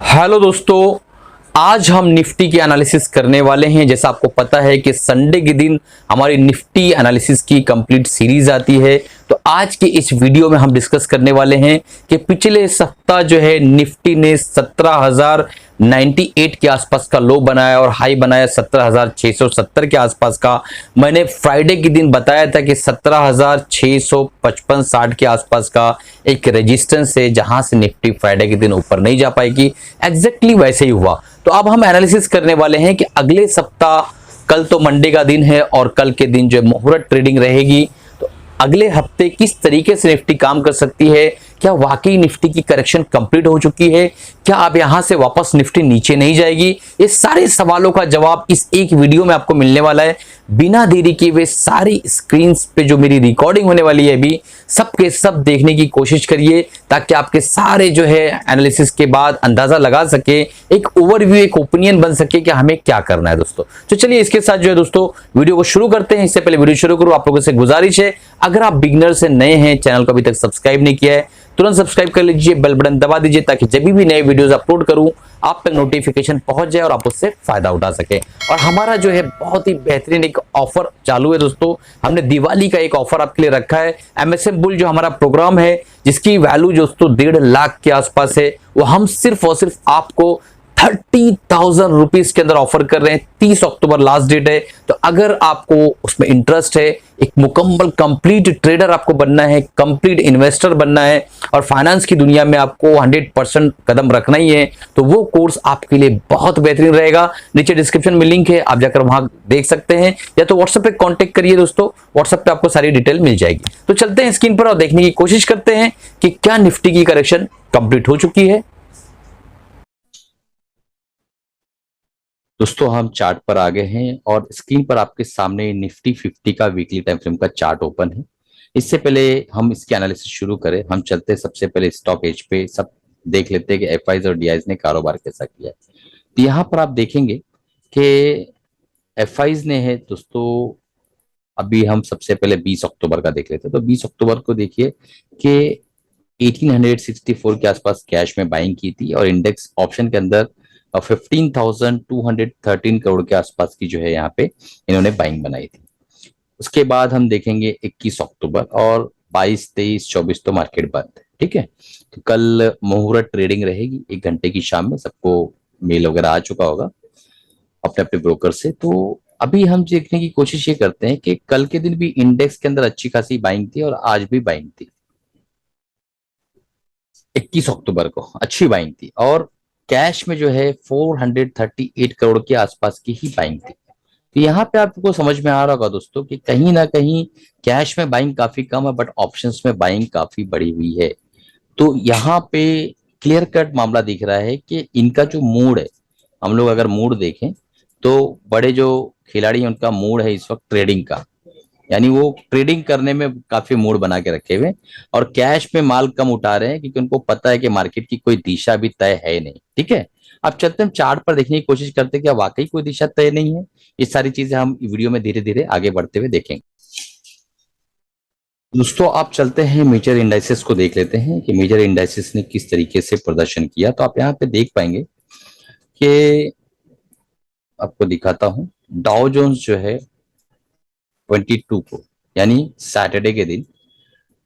Hello दोस्तों, आज हम निफ्टी की एनालिसिस करने वाले हैं। जैसा आपको पता है कि संडे के दिन हमारी निफ्टी एनालिसिस की कंप्लीट सीरीज आती है। तो आज की इस वीडियो में हम डिस्कस करने वाले हैं कि पिछले सप्ताह जो है निफ्टी ने 17,098 के आसपास का लो बनाया और हाई बनाया 17,670 के आसपास का। मैंने फ्राइडे के दिन बताया था कि 17,655-60 के आसपास का एक रेजिस्टेंस है जहां से निफ्टी फ्राइडे के दिन ऊपर नहीं जा पाएगी। एग्जैक्टली वैसे ही हुआ। तो अब हम एनालिसिस करने वाले हैं कि अगले सप्ताह, कल तो मंडे का दिन है और कल के दिन जो मुहूर्त ट्रेडिंग रहेगी, तो अगले हफ्ते किस तरीके से निफ्टी काम कर सकती है। क्या वाकई निफ्टी की करेक्शन कंप्लीट हो चुकी है? क्या अब यहां से वापस निफ्टी नीचे नहीं जाएगी? ये सारे सवालों का जवाब इस एक वीडियो में आपको मिलने वाला है। बिना देरी किए हुए सारी स्क्रीन पे जो मेरी रिकॉर्डिंग होने वाली है अभी, सब के सब देखने की कोशिश करिए ताकि आपके सारे जो है एनालिसिस के बाद अंदाजा लगा सके, एक ओवरव्यू, एक ओपिनियन बन सके कि हमें क्या करना है दोस्तों। तो चलिए इसके साथ जो है दोस्तों वीडियो को शुरू करते हैं। इससे पहले वीडियो शुरू करूं, आप लोगों से गुजारिश है, अगर आप बिगिनर से नए हैं, चैनल को अभी तक सब्सक्राइब नहीं किया है, तुरंत सब्सक्राइब कर लीजिए, बेल बटन दबा दीजिए ताकि जब भी नए वीडियोस अपलोड करूं आप तक नोटिफिकेशन पहुंच जाए और आप उससे फायदा उठा सके। और हमारा जो है बहुत ही बेहतरीन एक ऑफर चालू है दोस्तों। हमने दिवाली का एक ऑफर आपके लिए रखा है। एमएसएम बुल जो हमारा प्रोग्राम है जिसकी वैल्यू दोस्तों 1.5 लाख के आसपास है, वो हम सिर्फ और सिर्फ आपको 30,000 रुपीज के अंदर ऑफर कर रहे हैं। 30 अक्टूबर लास्ट डेट है। तो अगर आपको उसमें इंटरेस्ट है, एक मुकम्मल कंप्लीट ट्रेडर आपको बनना है, कंप्लीट इन्वेस्टर बनना है और फाइनेंस की दुनिया में आपको 100% कदम रखना ही है, तो वो कोर्स आपके लिए बहुत बेहतरीन रहेगा। नीचे डिस्क्रिप्शन में लिंक है, आप जाकर वहां देख सकते हैं, या तो व्हाट्सएप पे कांटेक्ट करिए दोस्तों, व्हाट्सएप पे आपको सारी डिटेल मिल जाएगी। तो चलते हैं स्क्रीन पर और देखने की कोशिश करते हैं कि क्या निफ्टी की करेक्शन कंप्लीट हो चुकी है। दोस्तों हम चार्ट पर आ गए हैं और स्क्रीन पर आपके सामने निफ्टी 50 का वीकली टाइम फ्रेम का चार्ट ओपन है। इससे पहले हम इसकी एनालिसिस शुरू करें, हम चलते हैं सबसे पहले स्टॉक एज पे, सब देख लेते हैं कि एफआईज और डीआईज ने कारोबार कैसा किया है। तो यहाँ पर आप देखेंगे कि एफआईज ने है दोस्तों, अभी हम सबसे पहले 20 अक्टूबर का देख लेते हैं। तो 20 अक्टूबर को देखिए कि 1864 के आसपास कैश में बाइंग की थी और इंडेक्स ऑप्शन के अंदर 15,213 करोड़ के आसपास की जो है यहाँ पे इन्होंने बाइंग बनाई थी। उसके बाद हम देखेंगे 21 अक्टूबर और 22, 23, 24 तो मार्केट बंद है। ठीक है, तो कल मुहूर्त ट्रेडिंग रहेगी 1 घंटे की शाम में। सबको मेल वगैरह आ चुका होगा अपने अपने ब्रोकर से। तो अभी हम देखने की कोशिश ये करते हैं कि कल के दिन भी इंडेक्स के अंदर अच्छी खासी बाइंग थी और आज भी बाइंग थी। 21 अक्टूबर को अच्छी बाइंग थी और कैश में जो है 438 करोड़ के आसपास की ही बाइंग थी। तो यहाँ पे आपको समझ में आ रहा होगा दोस्तों कि कहीं ना कहीं कैश में बाइंग काफी कम है बट ऑप्शंस में बाइंग काफी बढ़ी हुई है। तो यहाँ पे क्लियर कट मामला दिख रहा है कि इनका जो मूड है, हम लोग अगर मूड देखें तो बड़े जो खिलाड़ी हैं उनका मूड है इस वक्त ट्रेडिंग का, यानी वो ट्रेडिंग करने में काफी मूड बना के रखे हुए और कैश में माल कम उठा रहे हैं क्योंकि उनको पता है कि मार्केट की कोई दिशा भी तय है नहीं। ठीक है, अब चलते हैं चार्ट पर देखने की कोशिश करते हैं कि वाकई कोई दिशा तय नहीं है। ये सारी चीजें हम वीडियो में धीरे धीरे आगे बढ़ते हुए देखेंगे। दोस्तों आप चलते हैं मेजर इंडाइसेस को देख लेते हैं कि मेजर इंडाइसेस ने किस तरीके से प्रदर्शन किया। तो आप यहाँ पे देख पाएंगे कि आपको दिखाता हूं, डाउ जोन्स जो है 22 को यानी सैटरडे के दिन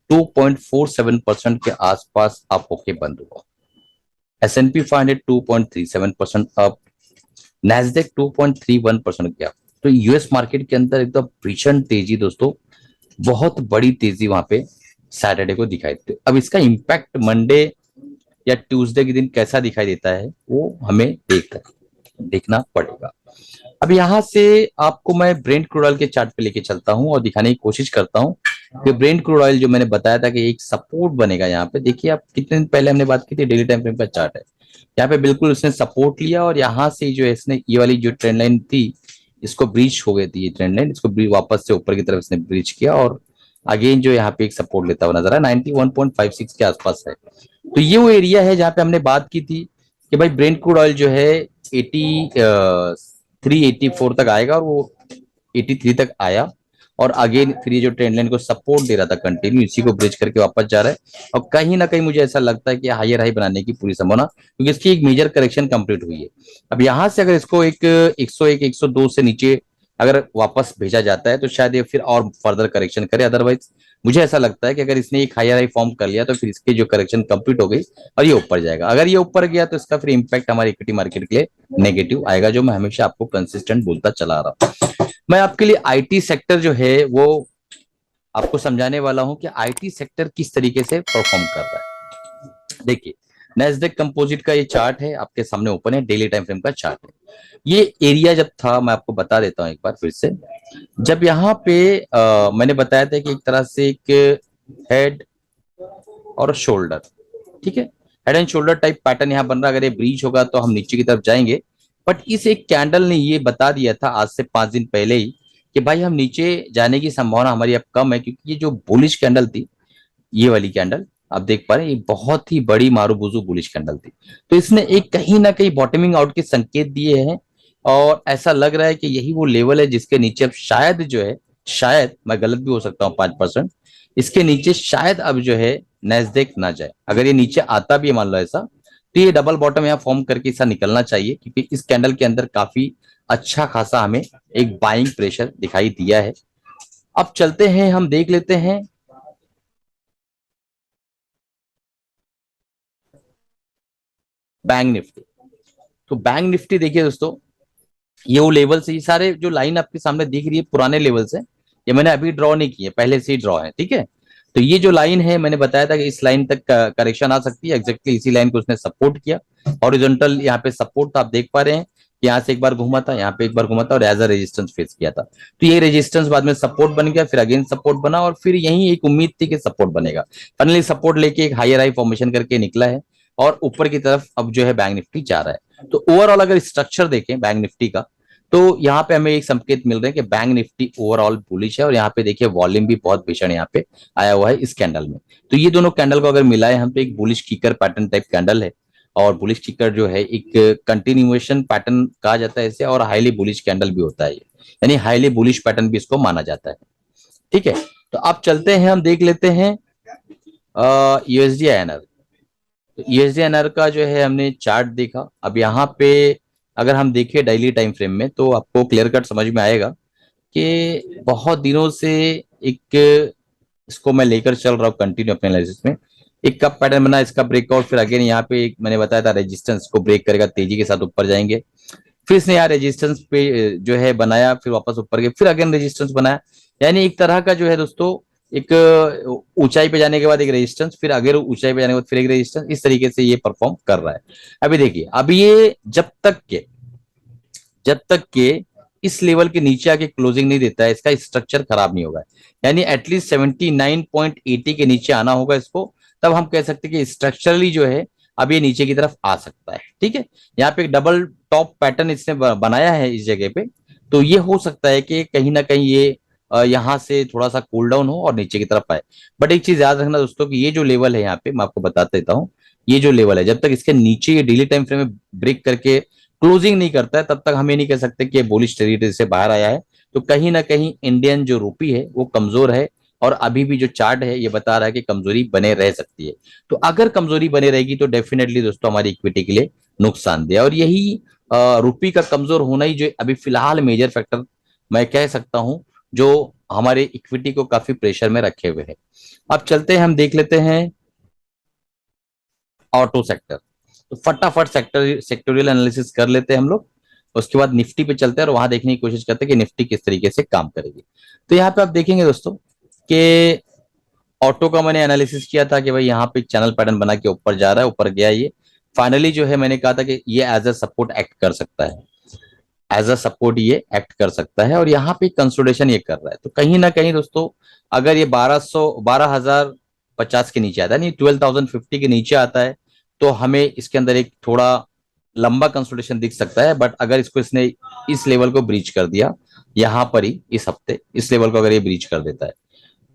2.47% के आसपास अप होके बंद हुआ। S&P 500 2.37% अप, नैस्डैक 2.31% गया। तो यूएस मार्केट के अंदर एकदम भीषण तेजी दोस्तों, बहुत बड़ी तेजी वहां पे सैटरडे को दिखाई देती है। अब इसका इम्पैक्ट मंडे या ट्यूसडे के दिन कैसा दिखाई देता है वो हमें देखना पड़ेगा। अब यहाँ से आपको मैं ब्रेंट क्रूड ऑयल के चार्ट पे लेके चलता हूँ और दिखाने की कोशिश करता हूँ कि ब्रेंट क्रूड ऑयल जो मैंने बताया था कि एक सपोर्ट बनेगा। यहाँ पे देखिए, आप कितने दिन पहले हमने बात की थी, डेली टाइम फ्रेम का चार्ट है। यहाँ पे बिल्कुल उसने सपोर्ट लिया और यहाँ से जो है इसने ये वाली जो ट्रेंड लाइन थी इसको ब्रीच हो गई थी, ये ट्रेंड लाइन इसको वापस से ऊपर की तरफ इसने ब्रीच किया और अगेन जो यहाँ पे एक सपोर्ट लेता हुआ नजर है 91.56 के आसपास है। तो ये वो एरिया है जहाँ पे हमने बात की थी कि भाई ब्रेंट क्रूड ऑयल जो है 83, 84 तक आएगा और वो 83 तक आया और अगेन फिर ये जो ट्रेंड लाइन को सपोर्ट दे रहा था कंटिन्यू, इसी को ब्रिज करके वापस जा रहा है। और कहीं ना कहीं मुझे ऐसा लगता है कि हायर हाई बनाने की पूरी संभावना, क्योंकि इसकी एक मेजर करेक्शन कंप्लीट हुई है। अब यहां से अगर इसको एक 101 102 से नीचे अगर वापस भेजा जाता है तो शायद ये फिर और फर्दर करेक्शन करे। अदरवाइज मुझे ऐसा लगता है कि अगर इसने एक हायर हाई फॉर्म कर लिया तो फिर इसकी जो करेक्शन कंप्लीट हो गई और ये ऊपर जाएगा। अगर ये ऊपर गया तो इसका फिर इंपैक्ट हमारे इक्विटी मार्केट के लिए नेगेटिव आएगा, जो मैं हमेशा आपको कंसिस्टेंट बोलता चला आ रहा हूं। मैं आपके लिए आईटी सेक्टर जो है वो आपको समझाने वाला हूं कि आईटी सेक्टर किस तरीके से परफॉर्म कर रहा है। देखिए, नैस्डैक कंपोजिट का ये चार्ट है आपके सामने ओपन है, डेली टाइम फ्रेम का चार्ट है। ये एरिया जब था, मैं आपको बता देता हूं एक बार फिर से, जब यहाँ पे मैंने बताया था कि एक तरह से एक हेड और शोल्डर, ठीक है, head and shoulder type pattern यहाँ बन रहा है। अगर ये ब्रीच होगा तो हम नीचे की तरफ जाएंगे। बट इस एक कैंडल ने ये बता दिया था आज से 5 दिन पहले ही कि भाई हम नीचे जाने की संभावना हमारी अब कम है, क्योंकि ये जो बुलिश कैंडल थी, ये वाली कैंडल आप देख पा रहे हैं, ये बहुत ही बड़ी मारूबुजू बुलिश कैंडल थी। तो इसने एक कहीं ना कहीं बॉटमिंग आउट के संकेत दिए हैं, और ऐसा लग रहा है कि यही वो लेवल है जिसके नीचे अब शायद जो है, शायद मैं गलत भी हो सकता हूँ 5%, इसके नीचे शायद अब जो है नैस्डैक ना जाए। अगर ये नीचे आता भी है मान लो ऐसा, तो ये डबल बॉटम यहाँ फॉर्म करके ऐसा निकलना चाहिए, क्योंकि इस कैंडल के अंदर काफी अच्छा खासा हमें एक बाइंग प्रेशर दिखाई दिया है। अब चलते हैं, हम देख लेते हैं बैंक निफ्टी। तो बैंक निफ्टी देखिए दोस्तों, ये वो लेवल से, ये सारे जो लाइन आपके सामने दिख रही है पुराने लेवल से, ये मैंने अभी ड्रॉ नहीं किए, पहले से ही ड्रॉ है, ठीक है। तो ये जो लाइन है, मैंने बताया था कि इस लाइन तक करेक्शन आ सकती है, एग्जैक्टली इसी लाइन को उसने सपोर्ट किया। हॉरिजॉन्टल यहाँ पे सपोर्ट था, आप देख पा रहे हैं कि यहाँ से एक बार घूमा था, यहाँ पे एक बार घूमा था और एज अ रेजिस्टेंस फेस किया था। तो ये रेजिस्टेंस बाद में सपोर्ट बन गया, फिर अगेन सपोर्ट बना, और फिर यही एक उम्मीद थी कि सपोर्ट बनेगा। फाइनली सपोर्ट लेके एक हायर हाई फॉर्मेशन करके निकला है, और ऊपर की तरफ अब जो है बैंक निफ्टी जा रहा है। तो ओवरऑल अगर स्ट्रक्चर देखें बैंक निफ्टी का, तो यहाँ पे हमें एक संकेत मिल रहे हैं कि बैंक निफ्टी ओवरऑल बुलिश है। और यहाँ पे देखिए वॉल्यूम भी बहुत भीषण यहाँ पे आया हुआ है इस कैंडल में। तो ये दोनों कैंडल को अगर मिलाए हम, तो एक bullish kicker pattern type candle है। और बुलिश किकर जो है एक कंटिन्यूएशन पैटर्न कहा जाता है इसे, और हाईली बुलिश कैंडल भी होता है, यानी हाईली बुलिश पैटर्न भी इसको माना जाता है, ठीक है। तो अब चलते हैं, हम देख लेते हैं यूएसडी आईएनआर। यूएसडी आईएनआर का जो है हमने चार्ट देखा। अब यहाँ पे अगर हम देखें डेली टाइम फ्रेम में, तो आपको क्लियर कट समझ में आएगा कि बहुत दिनों से एक इसको मैं लेकर चल रहा हूँ कंटिन्यू अपने एनालिसिस में। एक कप पैटर्न बना, इसका ब्रेकआउट, फिर अगेन यहाँ पे एक मैंने बताया था रेजिस्टेंस को ब्रेक करेगा, तेजी के साथ ऊपर जाएंगे। फिर इसने यहाँ रेजिस्टेंस पे जो है बनाया, फिर वापस ऊपर गए, फिर अगेन रेजिस्टेंस बनाया। यानी एक तरह का जो है दोस्तों, एक ऊंचाई पे जाने के बाद एक रेजिस्टेंस, फिर अगर ऊंचाई पे जाने के बाद फिर एक रेजिस्टेंस, इस तरीके से ये परफॉर्म कर रहा है। अभी देखिए, अभी ये जब तक के इस लेवल के नीचे आके क्लोजिंग नहीं देता है, इसका स्ट्रक्चर खराब नहीं होगा। यानी एटलीस्ट 79.80 के नीचे आना होगा इसको, तब हम कह सकते हैं कि स्ट्रक्चरली जो है अब ये नीचे की तरफ आ सकता है, ठीक है। यहाँ पे एक डबल टॉप पैटर्न इसने बनाया है इस जगह पे, तो ये हो सकता है कि कहीं ना कहीं ये यहाँ से थोड़ा सा कूल डाउन हो और नीचे की तरफ आए। बट एक चीज याद रखना दोस्तों कि ये जो लेवल है यहाँ पे, मैं आपको बता देता हूँ, ये जो लेवल है जब तक इसके नीचे ये डेली टाइम फ्रेम में ब्रेक करके क्लोजिंग नहीं करता है, तब तक हम ये नहीं कह सकते कि ये बुलिश टेरिटरी से बाहर आया है। तो कहीं ना कहीं इंडियन जो रूपी है वो कमजोर है, और अभी भी जो चार्ट है ये बता रहा है कि कमजोरी बने रह सकती है। तो अगर कमजोरी बने रहेगी तो डेफिनेटली दोस्तों हमारी इक्विटी के लिए नुकसानदेह। और यही रूपी का कमजोर होना ही जो अभी फिलहाल मेजर फैक्टर मैं कह सकता हूं, जो हमारे इक्विटी को काफी प्रेशर में रखे हुए है। अब चलते हैं, हम देख लेते हैं ऑटो सेक्टर। तो फटाफट सेक्टोरियल एनालिसिस कर लेते हैं हम लोग, उसके बाद निफ्टी पे चलते हैं और वहां देखने की कोशिश करते हैं कि निफ्टी किस तरीके से काम करेगी। तो यहाँ पे आप देखेंगे दोस्तों कि ऑटो का मैंने एनालिसिस किया था कि भाई यहाँ पे एक चैनल पैटर्न बना के ऊपर जा रहा है, ऊपर गया ये। फाइनली जो है मैंने कहा था कि ये एज अ सपोर्ट एक्ट कर सकता है, एज अ सपोर्ट ये एक्ट कर सकता है, और यहाँ पे कंसोलिडेशन ये कर रहा है। तो कहीं ना कहीं दोस्तों, अगर ये 12,050 के नीचे आता है, नहीं 12,050 के नीचे आता है, तो हमें इसके अंदर एक थोड़ा लंबा कंसोलिडेशन दिख सकता है। बट अगर इसने इस लेवल को ब्रीच कर दिया, यहाँ पर ही इस हफ्ते इस लेवल को अगर ये ब्रीच कर देता है,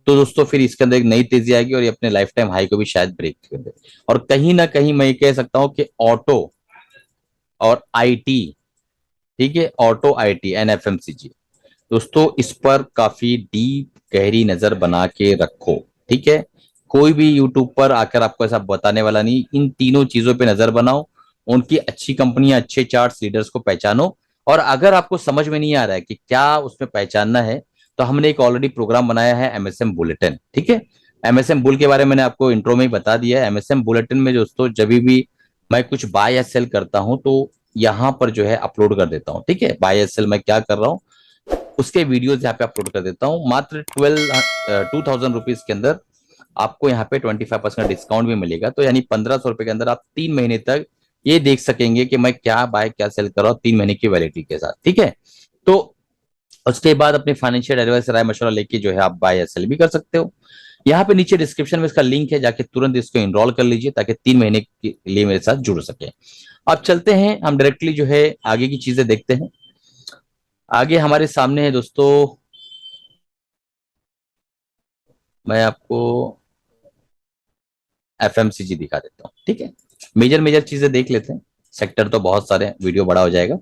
तो दोस्तों फिर इसके अंदर एक नई तेजी आएगी और ये अपने लाइफ टाइम हाई को भी शायद ब्रेक कर दे। और कहीं ना कहीं मैं ये कह सकता हूं कि ऑटो और आईटी, ठीक है, ऑटो आईटी एनएफएमसीजी, दोस्तों इस पर काफी डीप गहरी नजर बना के रखो, ठीक है। कोई भी यूट्यूब पर आकर आपको ऐसा बताने वाला नहीं, इन तीनों चीजों पे नजर बनाओ, उनकी अच्छी कंपनियां, अच्छे चार्ट्स, लीडर्स को पहचानो। और अगर आपको समझ में नहीं आ रहा है कि क्या उसमें पहचानना है, तो हमने एक ऑलरेडी प्रोग्राम बनाया है एमएसएम बुलेटिन, ठीक है। एमएसएम बुल के बारे में मैंने आपको इंट्रो में ही बता दिया है। एमएसएम बुलेटिन में दोस्तों जब भी मैं कुछ बाय या सेल करता हूं तो यहाँ पर जो है अपलोड कर देता हूँ, ठीक है। बाय या सेल मैं क्या कर रहा हूँ उसके वीडियोस यहाँ पे अपलोड कर देता हूँ। मात्र 2,000 रुपीज के अंदर आपको यहाँ पे 25% डिस्काउंट भी मिलेगा। तो यानी 1,500 रुपए के अंदर आप 3 महीने तक ये देख सकेंगे कि मैं क्या बाय क्या सेल कर रहा हूँ 3 महीने की वैलिडिटी के साथ, ठीक है। तो उसके बाद अपने फाइनेंशियल एडवाइस राय मशवरा लेके जो है आप बाय या सेल भी कर सकते हो। यहाँ पे नीचे डिस्क्रिप्शन में इसका लिंक है, जाके तुरंत इसको इनरोल कर लीजिए ताकि 3 महीने के लिए मेरे साथ जुड़ सके। अब चलते हैं हम डायरेक्टली जो है आगे की चीजें देखते हैं। आगे हमारे सामने है दोस्तों, मैं आपको एफएमसीजी दिखा देता हूँ, ठीक है। मेजर मेजर चीजें देख लेते हैं, सेक्टर तो बहुत सारे हैं, वीडियो बड़ा हो जाएगा,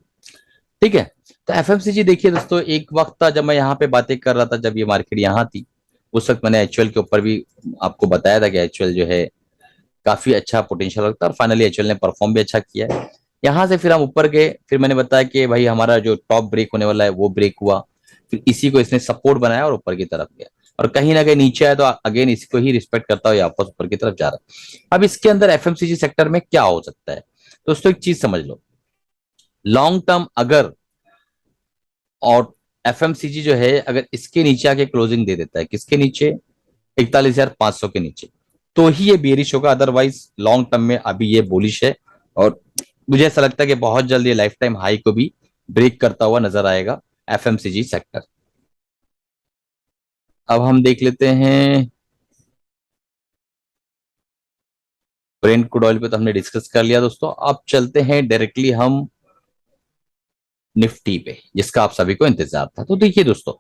ठीक है। तो एफएमसीजी देखिए दोस्तों, एक वक्त था जब मैं यहाँ पे बातें कर रहा था, जब ये मार्केट यहाँ थी, उस वक्त मैंने एचयूएल के ऊपर भी आपको बताया था कि एचयूएल जो है काफी अच्छा पोटेंशियल रखता है, और फाइनली एचयूएल ने परफॉर्म भी अच्छा किया है। यहाँ से फिर हम ऊपर गए, फिर मैंने बताया कि भाई हमारा जो टॉप ब्रेक होने वाला है वो ब्रेक हुआ, फिर इसी को इसने सपोर्ट बनाया और ऊपर की तरफ गया, और कहीं ना कहीं नीचे आया तो अगेन इसको ही रिस्पेक्ट करता हुआ वापस ऊपर की तरफ जा रहा है। अब इसके अंदर एफएमसीजी सेक्टर में क्या हो सकता है दोस्तों, एक चीज समझ लो, लॉन्ग टर्म अगर और एफएमसीजी जो है अगर इसके नीचे आके क्लोजिंग दे देता है, किसके नीचे, 41,500 के नीचे, तो ही ये बेरिश होगा। अदरवाइज लॉन्ग टर्म में अभी ये बुलिश है, और मुझे ऐसा लगता है कि बहुत जल्द ये लाइफ टाइम हाई को भी ब्रेक करता हुआ नजर आएगा एफएमसीजी सेक्टर। अब हम देख लेते हैं ब्रेंट क्रूड ऑयल पे, तो हमने डिस्कस कर लिया दोस्तों। अब चलते हैं डायरेक्टली हम निफ्टी पे, जिसका आप सभी को इंतजार था। तो देखिए दोस्तों,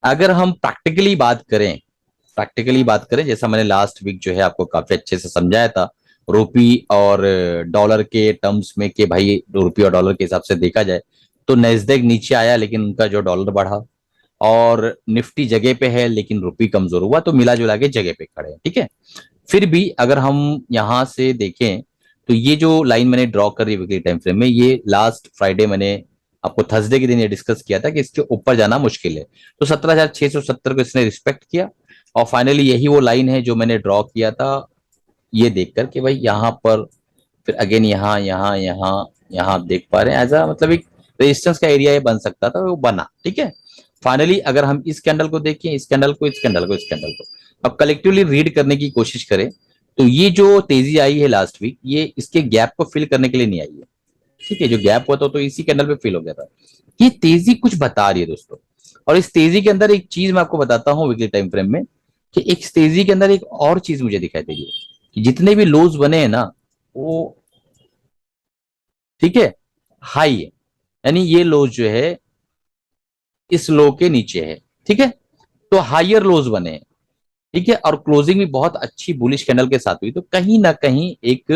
अगर हम प्रैक्टिकली बात करें, जैसा मैंने लास्ट वीक जो है आपको काफी अच्छे से समझाया था, रुपी और डॉलर के टर्म्स में, कि भाई रुपी और डॉलर के हिसाब से देखा जाए तो नैस्डैक नीचे आया लेकिन उनका जो डॉलर बढ़ा, और निफ्टी जगह पे है लेकिन रुपी कमजोर हुआ, तो मिला जुला के जगह पे खड़े हैं, ठीक है। फिर भी अगर हम यहां से देखें तो ये जो लाइन मैंने ड्रॉ कर रही है वीकली टाइम फ्रेम में, ये लास्ट फ्राइडे मैंने आपको थर्सडे के दिन ये डिस्कस किया था कि इसके ऊपर जाना मुश्किल है। तो 17,670 को इसने रिस्पेक्ट किया, और फाइनली यही वो लाइन है जो मैंने ड्रॉ किया था ये देखकर कि भाई यहाँ पर, फिर अगेन यहाँ यहाँ यहाँ यहाँ आप देख पा रहे हैं, एज अ मतलब एक रेजिस्टेंस का एरिया ये बन सकता था, वो बना, ठीक है। फाइनली अगर हम इस कैंडल को देखें, इस कैंडल को, इस कैंडल को, इस कैंडल को, अब कलेक्टिवली रीड करने की कोशिश करें, तो ये जो तेजी आई है लास्ट वीक, ये इसके गैप को फिल करने के लिए नहीं आई है, ठीक है। जो गैप हुआ था तो इसी कैंडल पे फिल हो गया था। ये तेजी कुछ बता रही है दोस्तों, और इस तेजी के अंदर एक चीज मैं आपको बताता हूँ वीकली टाइम फ्रेम में, कि एक तेजी के अंदर एक और चीज मुझे दिखाई दे रही है, कि जितने भी लोज बने हैं ना, वो, ठीक है, हाई है, यानी ये लोज जो है इस लो के नीचे है, ठीक है। तो हाइयर लोज बने हैं, ठीक है, और क्लोजिंग भी बहुत अच्छी बुलिश कैंडल के साथ हुई, तो कहीं ना कहीं एक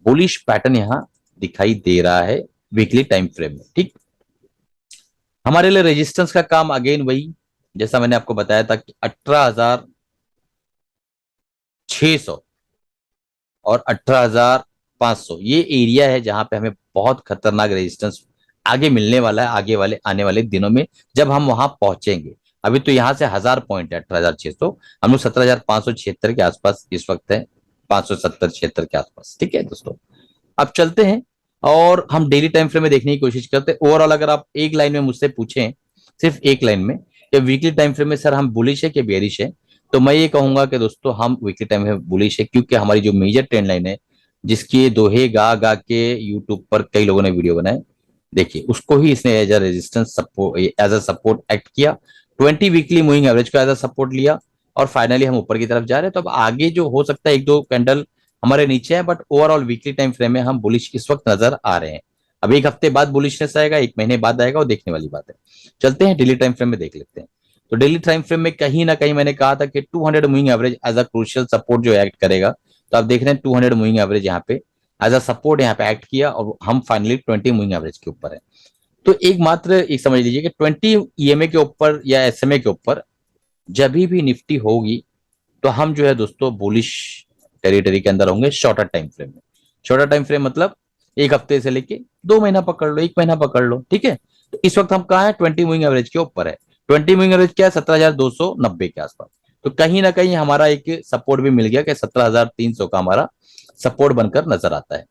बुलिश पैटर्न यहां दिखाई दे रहा है वीकली टाइम फ्रेम में, ठीक। हमारे लिए रेजिस्टेंस का काम अगेन वही, जैसा मैंने आपको बताया था कि 18,600 और 18,500 ये एरिया है जहां पे हमें बहुत खतरनाक रेजिस्टेंस आगे मिलने वाला है, आगे वाले आने वाले दिनों में जब हम वहां पहुंचेंगे। अभी तो यहां से 1,000 पॉइंट है, 18,600, हम लोग 17,576 के आसपास इस वक्त है, 570-76 के आसपास, ठीक है दोस्तों। अब चलते हैं और हम डेली टाइम फ्रेम में देखने की कोशिश करते हैं। ओवरऑल अगर आप एक लाइन में मुझसे पूछें, सिर्फ एक लाइन में, कि वीकली टाइम फ्रेम में सर हम बुलिश है कि बेरिश है, तो मैं ये कहूंगा कि दोस्तों हम वीकली टाइम में बुलिश है, क्योंकि हमारी जो मेजर ट्रेंड लाइन है, जिसकी दोहे गा गा के यूट्यूब पर कई लोगों ने वीडियो बनाए, देखिए उसको ही इसने as a resistance support, as a support act किया, 20 वीकली मूविंग एवरेज को एज अ सपोर्ट लिया, और फाइनली हम ऊपर की तरफ जा रहे हैं। तो अब आगे जो हो सकता है एक दो कैंडल हमारे नीचे है, but overall weekly time frame में हम बुलिश इस वक्त नजर आ रहे हैं। अब एक हफ्ते बाद बुलिशनेस आएगा, एक महीने बाद आएगा, और देखने वाली बात है। चलते हैं डेली टाइम फ्रेम में देख लेते हैं। तो डेली टाइम फ्रेम में कहीं ना कहीं मैंने कहा था कि 200 moving average as a crucial support जो एक्ट करेगा, तो आप देख रहे हैं 200 मूविंग एवरेज यहाँ पे एज अ सपोर्ट यहाँ पे एक्ट किया, और हम फाइनली 20 मूविंग एवरेज के ऊपर है। तो एक समझ लीजिए कि 20 ईएमए के ऊपर या एसएमए के ऊपर जब भी निफ्टी होगी तो हम जो है दोस्तों बुलिश टेरिटरी के अंदर होंगे शॉर्टर टाइम फ्रेम में। शॉर्टर टाइम फ्रेम मतलब एक हफ्ते से लेके 2 महीना पकड़ लो, 1 महीना पकड़ लो, ठीक है। तो इस वक्त हम कहा है 20 मूविंग एवरेज के ऊपर है। 20 मूविंग एवरेज क्या है, 17,290 के आसपास। तो कहीं ना कहीं हमारा एक सपोर्ट भी मिल गया कि 17,300 का हमारा सपोर्ट बनकर नजर आता है।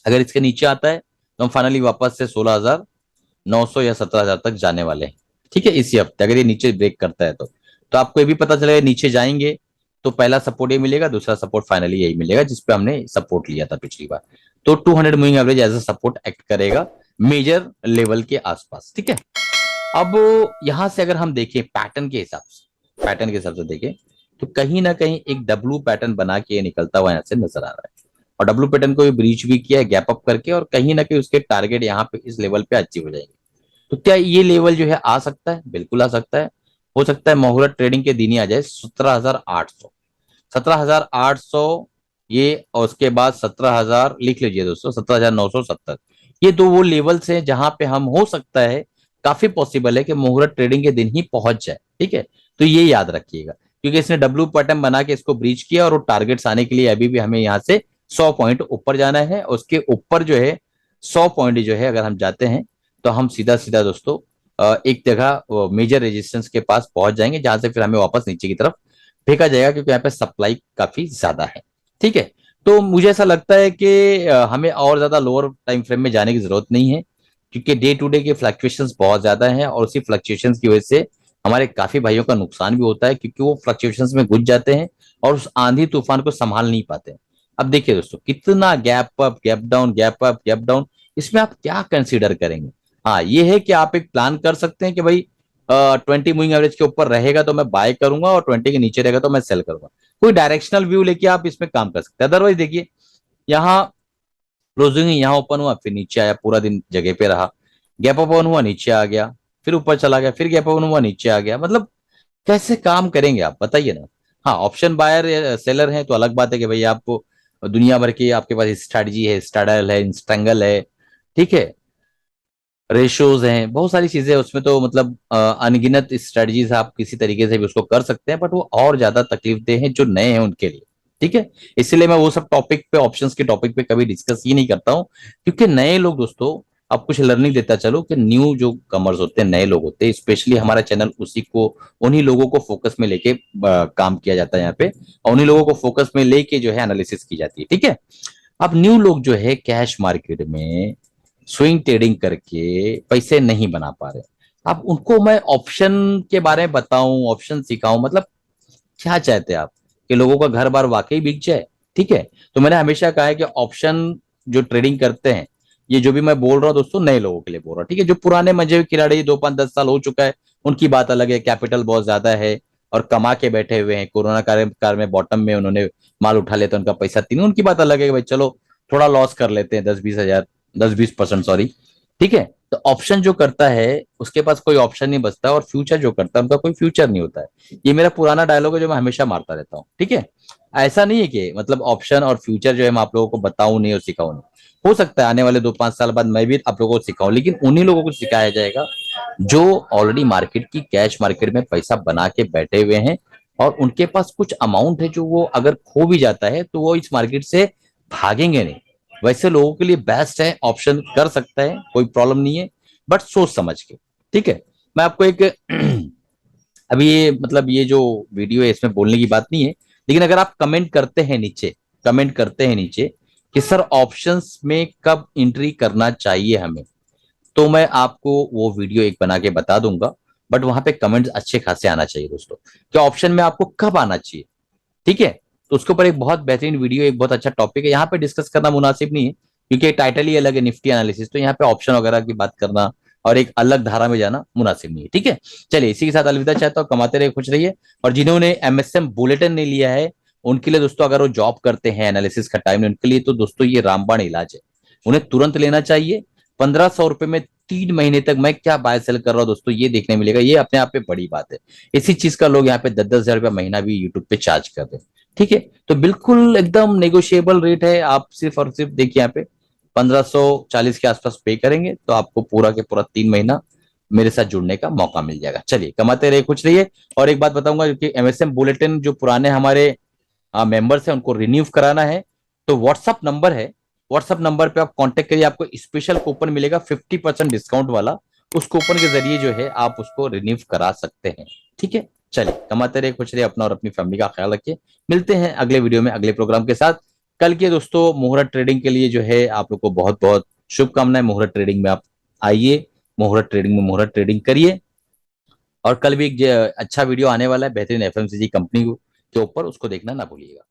अगर इसके नीचे आता है तो हम फाइनली वापस से 16,900 या 17,000 तक जाने वाले हैं, ठीक है, इसी हफ्ते अगर ये नीचे ब्रेक करता है तो आपको ये भी पता चलेगा नीचे जाएंगे तो पहला सपोर्ट ये मिलेगा, दूसरा सपोर्ट फाइनली यही मिलेगा जिसपे हमने सपोर्ट लिया था पिछली बार। तो 200 moving average as a support act करेगा मेजर लेवल के आसपास, ठीक है। अब यहां से अगर हम देखें पैटर्न के हिसाब से देखें तो कहीं ना कहीं एक डब्लू पैटर्न बना के निकलता हुआ यहां से नजर आ रहा है, और डब्लू पैटर्न को ब्रीच भी किया है गैप अप करके, और कहीं ना कहीं उसके टारगेट यहाँ पे इस लेवल पे अचीव हो जाएंगे। तो क्या ये लेवल जो है आ सकता है? बिल्कुल आ सकता है। हो सकता है मुहूर्त ट्रेडिंग के दिन ही आ जाए 17,800, 17,800 ये, और उसके बाद 17,000 लिख लीजिए दोस्तों, 17,970। ये दो वो लेवल्स हैं जहां पे हम हो सकता है, काफी पॉसिबल है कि मुहूर्त ट्रेडिंग के दिन ही पहुंच जाए, ठीक है। तो ये याद रखिएगा क्योंकि इसने डब्ल्यू पैटर्न बना के इसको ब्रीच किया, और वो टारगेट्स आने के लिए अभी भी हमें यहाँ से 100 पॉइंट ऊपर जाना है। उसके ऊपर जो है 100 पॉइंट जो है अगर हम जाते हैं तो हम सीधा सीधा दोस्तों एक जगह मेजर रेजिस्टेंस के पास पहुंच जाएंगे, जहां से फिर हमें वापस नीचे की तरफ फेंका जाएगा क्योंकि यहाँ पे सप्लाई काफी ज्यादा है, ठीक है। तो मुझे ऐसा लगता है कि हमें और ज्यादा लोअर टाइम फ्रेम में जाने की जरूरत नहीं है, क्योंकि डे टू डे के फ्लक्चुएशंस बहुत ज्यादा हैं, और उसी फ्लक्चुएशंस की वजह से हमारे काफी भाइयों का नुकसान भी होता है, क्योंकि वो फ्लक्चुएशंस में घुस जाते हैं और उस आंधी तूफान को संभाल नहीं पाते हैं। अब देखिए दोस्तों, कितना gap up gap down, gap up gap down, इसमें आप क्या कंसीडर करेंगे? हाँ, ये है कि आप एक प्लान कर सकते हैं कि भाई 20 मूविंग एवरेज के ऊपर रहेगा तो मैं बाय करूंगा, और 20 के नीचे रहेगा तो मैं सेल करूंगा। कोई डायरेक्शनल व्यू लेके आप इसमें काम कर सकते हैं। अदरवाइज देखिए, यहाँ क्लोजिंग यहाँ ओपन हुआ, फिर नीचे आया, पूरा दिन जगह पे रहा, गैप ओपन हुआ नीचे आ गया, फिर ऊपर चला गया, फिर गैप ओपन हुआ नीचे आ गया। मतलब कैसे काम करेंगे आप बताइए ना। हाँ, ऑप्शन बायर सेलर है तो अलग बात है कि भाई आप दुनिया भर की आपके पास स्ट्रैटेजी है, स्ट्रैडल है, इंस्ट्रैंगल है, ठीक है, रेशियोज हैं, बहुत सारी चीजें उसमें, तो मतलब अनगिनत स्ट्रेटजीज आप किसी तरीके से भी उसको कर सकते हैं, बट वो और ज्यादा तकलीफ देह हैं जो नए हैं उनके लिए, ठीक है। इसलिए मैं वो सब टॉपिक पे, ऑप्शंस के टॉपिक पे कभी डिस्कस ही नहीं करता हूँ, क्योंकि नए लोग दोस्तों, अब कुछ लर्निंग देता चलो कि न्यू जो कमर्स होते हैं, नए लोग होते हैं, स्पेशली हमारा चैनल उसी को, उन्हीं लोगों को फोकस में लेके काम किया जाता है यहाँ पे, और उन्हीं लोगों को फोकस में लेके जो है एनालिसिस की जाती है, ठीक है। अब न्यू लोग जो है कैश मार्केट में स्विंग ट्रेडिंग करके पैसे नहीं बना पा रहे, अब उनको मैं ऑप्शन के बारे में बताऊं, ऑप्शन सिखाऊं, मतलब क्या चाहते हैं आप कि लोगों का घर बार वाकई बिक जाए? ठीक है। तो मैंने हमेशा कहा है कि ऑप्शन जो ट्रेडिंग करते हैं, ये जो भी मैं बोल रहा हूं दोस्तों, नए लोगों के लिए बोल रहा हूं, ठीक है। जो पुराने मजे खिलाड़ी 2 5 10 साल हो चुका है, उनकी बात अलग है, कैपिटल बहुत ज्यादा है और कमा के बैठे हुए हैं, कोरोना कार में बॉटम में उन्होंने माल उठा लेते, उनका पैसा तीन, उनकी बात अलग है कि भाई चलो थोड़ा लॉस कर लेते हैं, 10 20 हजार, 10 20% सॉरी, ठीक है। तो ऑप्शन जो करता है उसके पास कोई ऑप्शन नहीं बचता, और फ्यूचर जो करता है उनका कोई फ्यूचर नहीं होता है। ये मेरा पुराना डायलॉग है जो मैं हमेशा मारता रहता हूँ, ठीक है। ऐसा नहीं है कि मतलब ऑप्शन और फ्यूचर जो है मैं आप लोगों को बताऊं नहीं और सिखाऊं नहीं, हो सकता है आने वाले 2 5 साल बाद मैं भी आप लोगों को सिखाऊं, लेकिन उन्हीं लोगों को सिखाया जाएगा जो ऑलरेडी मार्केट की, कैश मार्केट में पैसा बना के बैठे हुए हैं, और उनके पास कुछ अमाउंट है जो वो अगर खो भी जाता है तो वो इस मार्केट से भागेंगे नहीं। वैसे लोगों के लिए बेस्ट है, ऑप्शन कर सकता है, कोई प्रॉब्लम नहीं है, बट सोच समझ के, ठीक है। मैं आपको एक अभी ये मतलब ये जो वीडियो है इसमें बोलने की बात नहीं है, लेकिन अगर आप कमेंट करते हैं नीचे कि सर ऑप्शंस में कब एंट्री करना चाहिए हमें, तो मैं आपको वो वीडियो एक बना के बता दूंगा, बट वहां पे कमेंट्स अच्छे खासे आना चाहिए दोस्तों कि ऑप्शन में आपको कब आना चाहिए, ठीक है। तो उसके ऊपर एक बहुत बेहतरीन वीडियो, एक बहुत अच्छा टॉपिक है, यहाँ पे डिस्कस करना मुनासिब नहीं है क्योंकि टाइटल ही अलग है, निफ्टी एनालिसिस, तो यहाँ पे ऑप्शन वगैरह की बात करना और एक अलग धारा में जाना मुनासिब नहीं है, ठीक है। चलिए इसी के साथ अलविदा चाहता हूँ, कमाते रहिए, खुश रहिए। और जिन्होंने एमएसएम बुलेटिन नहीं लिया है उनके लिए दोस्तों, अगर वो जॉब करते हैं एनालिसिस का टाइम, उनके लिए तो दोस्तों ये रामबाण इलाज है, उन्हें तुरंत लेना चाहिए। 1,500 रुपए में 3 महीने तक मैं क्या बाय सेल कर रहा हूँ दोस्तों, ये देखने मिलेगा, ये अपने आप में बड़ी बात है। इसी चीज का लोग यहाँ पे 10 10 हजार रुपया महीना भी यूट्यूब पे चार्ज कर रहे हैं, ठीक है। तो बिल्कुल एकदम नेगोशिएबल रेट है, आप सिर्फ और सिर्फ देखिए यहाँ पे 1540 के आसपास पे करेंगे तो आपको पूरा के पूरा 3 महीना मेरे साथ जुड़ने का मौका मिल जाएगा। चलिए, कमाते रहिए, खुश रहिए। और एक बात बताऊंगा, क्योंकि एमएसएम बुलेटिन जो पुराने हमारे मेंबर्स हैं उनको रिन्यू कराना है, तो व्हाट्सअप नंबर है, व्हाट्सअप नंबर पे आप कांटेक्ट करिए, आपको स्पेशल कूपन मिलेगा 50% डिस्काउंट वाला। उस कूपन के जरिए जो है आप उसको रिन्यू करा सकते हैं। ठीक है, चलिए, कमाते रहिए, खुश रहिए, अपना और अपनी फैमिली का ख्याल रखिए। मिलते हैं अगले वीडियो में अगले प्रोग्राम के साथ। कल के दोस्तों मुहूर्त ट्रेडिंग के लिए जो है आप लोग को बहुत बहुत शुभकामनाएं। मुहूर्त ट्रेडिंग में आप आइए, मुहूर्त ट्रेडिंग में मुहूर्त ट्रेडिंग करिए। और कल भी एक अच्छा वीडियो आने वाला है बेहतरीन एफएमसीजी कंपनी के ऊपर, उसको देखना ना भूलिएगा।